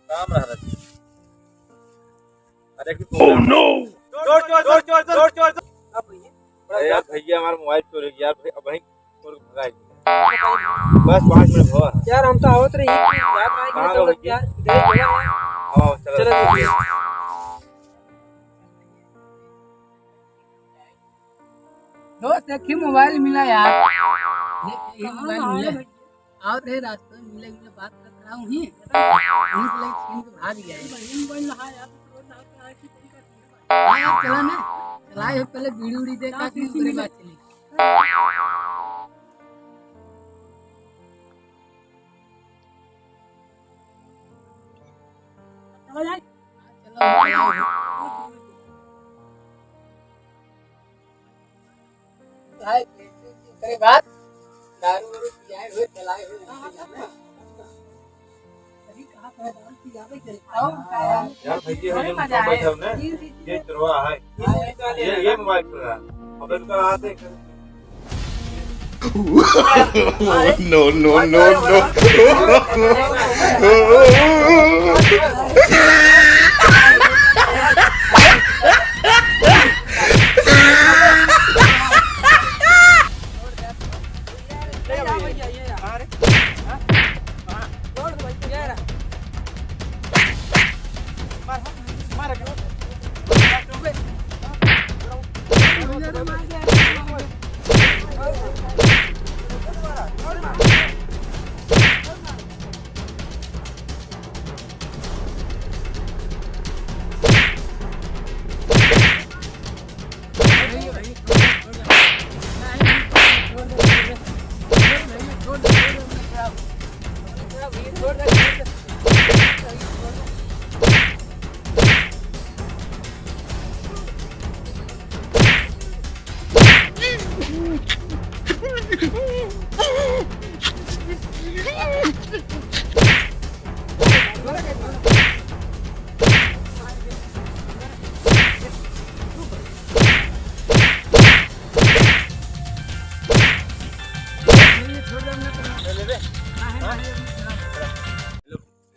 काम रहा था। अरे ओह नो, चोर चोर चोर चोर चोर चोर। अरे यार भैया हमारा मोबाइल चोरी हो गया यार, वहीं चोर भगाए। बस 5 मिनट हुआ यार, हम तो आवत रही यार। चलो दोस्त, एक ही मोबाइल मिला यार। ये मोबाइल मिला और रहे रास्ते में मिले बात कर रहा हूँ ही छीन के भाग गया यार। चला ना, चलाए हो पहले बीड़ी उड़ी देखा कि उसके बाद चली। बात दारू वारू पियाए हुए चलाए हुए यार भैया हम बैठे हो ना, ये चुरवा है, ये मोबाइल चुरा रहा है। अब इनका आते no no no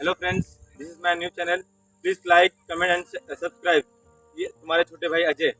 hello friends, this is my new channel. Please like, comment and subscribe. ये तुम्हारे छोटे भाई अजय।